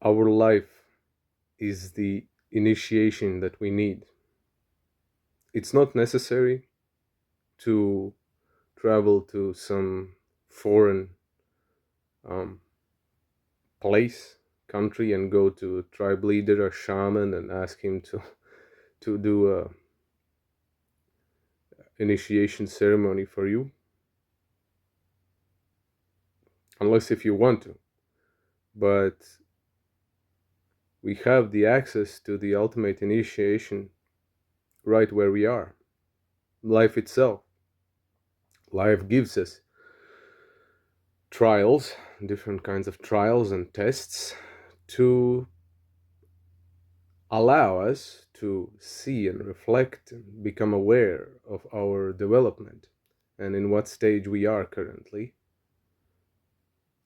Our life is the initiation that we need. It's not necessary to travel to some foreign um, place, country, and go to a tribe leader or shaman and ask him to do a initiation ceremony for you, unless if you want to. But we have the access to the ultimate initiation right where we are. Life itself. Life gives us trials, different kinds of trials and tests to allow us to see and reflect and become aware of our development and in what stage we are currently.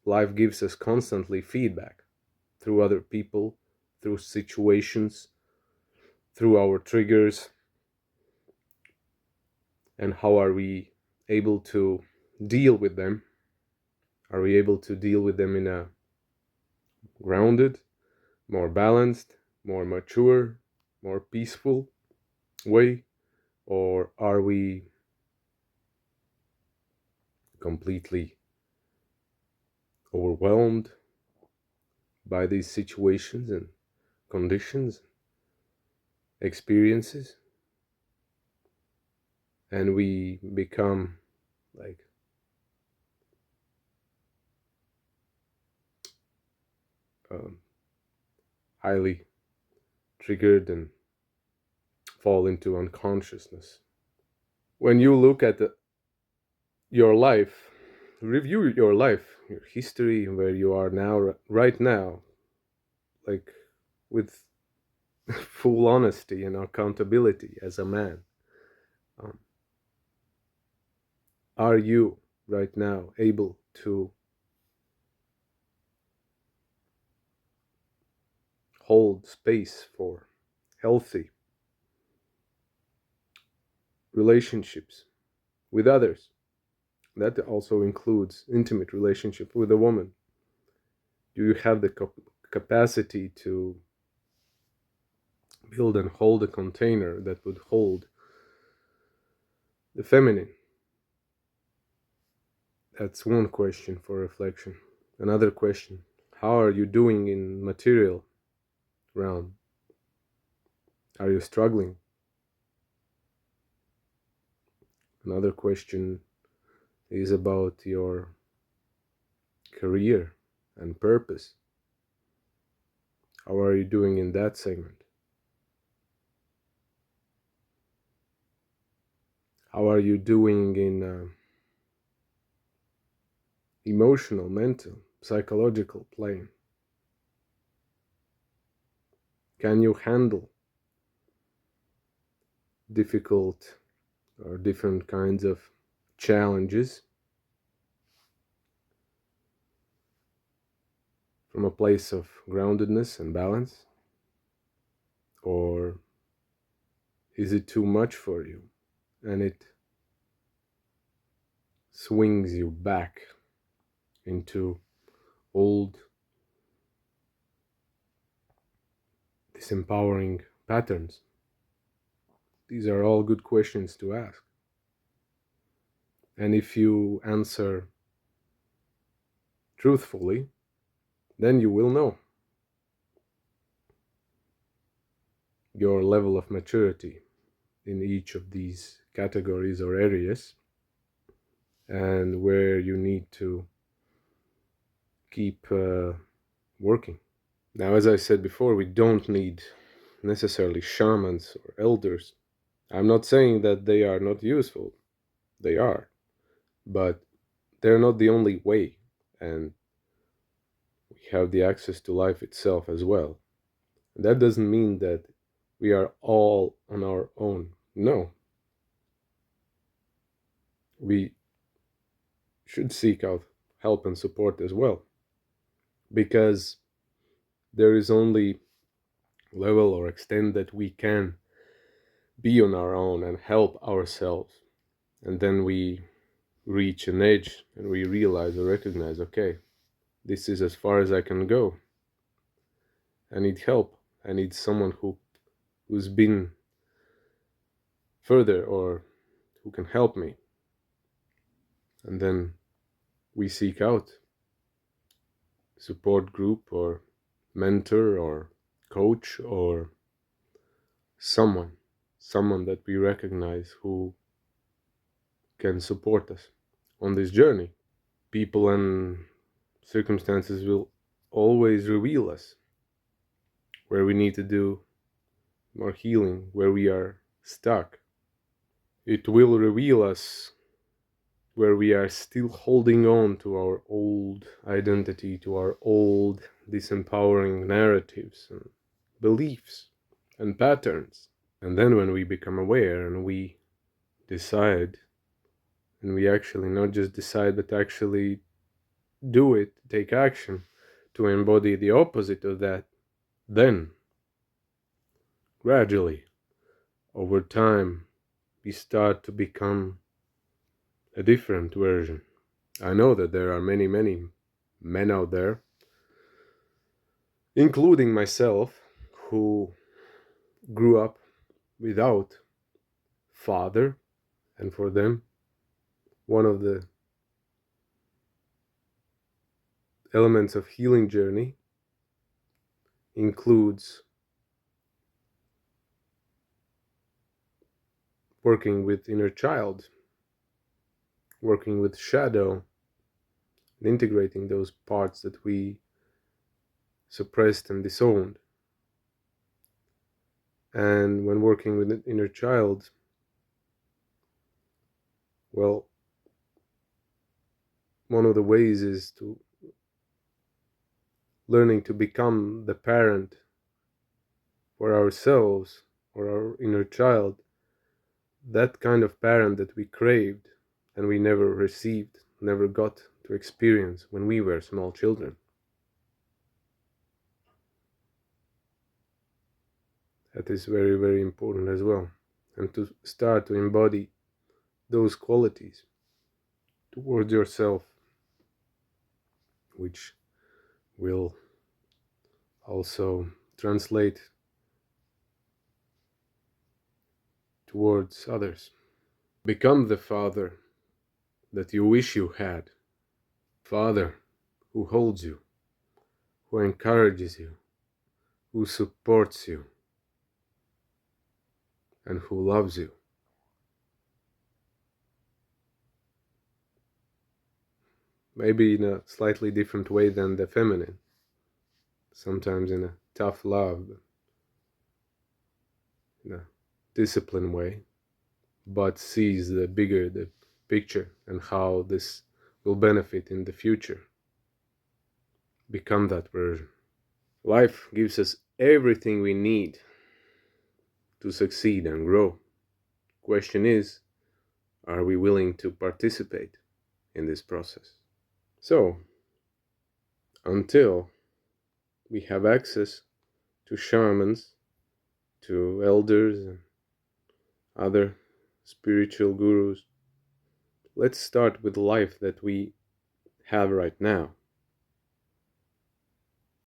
Life gives us constantly feedback through other people, through situations, through our triggers, and how are we able to deal with them? Are we able to deal with them in a grounded, more balanced, more mature, more peaceful way? Or are we completely overwhelmed by these situations and conditions, experiences, and we become like um, highly triggered and fall into unconsciousness? When you look at your life, review your life, your history, where you are now, right now, like with full honesty and accountability as a man. Um, are you right now able to hold space for healthy relationships with others? That also includes intimate relationship with a woman. Do you have the capacity to build and hold a container that would hold the feminine? That's one question for reflection. Another question: how are you doing in material realm? Are you struggling? Another question is about your career and purpose. How are you doing in that segment? How are you doing in emotional, mental, psychological plane? Can you handle difficult or different kinds of challenges from a place of groundedness and balance? Or is it too much for you and it swings you back into old disempowering patterns? These are all good questions to ask. And if you answer truthfully, then you will know your level of maturity in each of these categories or areas, and where you need to keep working. Now, as I said before, we don't need necessarily shamans or elders. I'm not saying that they are not useful. They are. But they're not the only way. And we have the access to life itself as well. And that doesn't mean that we are all on our own. No. We should seek out help and support as well. Because there is only level or extent that we can be on our own and help ourselves. And then we reach an edge and we realize or recognize, okay, this is as far as I can go. I need help. I need someone who's been further or who can help me. And then we seek out support group or mentor or coach or someone that we recognize who can support us on this journey. People and circumstances will always reveal us where we need to do more healing, where we are stuck. It will reveal us where we are still holding on to our old identity, to our old disempowering narratives and beliefs and patterns. And then when we become aware and we decide, and we actually not just decide but actually do it, take action to embody the opposite of that, then gradually, over time, we start to become a different version. I know that there are many, many men out there, including myself, who grew up without father, and for them, one of the elements of healing journey includes working with inner child, working with shadow, and integrating those parts that we suppressed and disowned. And when working with an inner child, well, one of the ways is to learning to become the parent for ourselves or our inner child, that kind of parent that we craved and we never received, never got to experience when we were small children. That is very, very important as well. And to start to embody those qualities towards yourself, which will also translate towards others. Become the father that you wish you had. Father who holds you, who encourages you, who supports you, and who loves you. Maybe in a slightly different way than the feminine. Sometimes in a tough love, in a disciplined way, but sees the bigger the picture and how this will benefit in the future. Become that version. Life gives us everything we need to succeed and grow. Question is, are we willing to participate in this process? So, until we have access to shamans, to elders, and other spiritual gurus, let's start with the life that we have right now.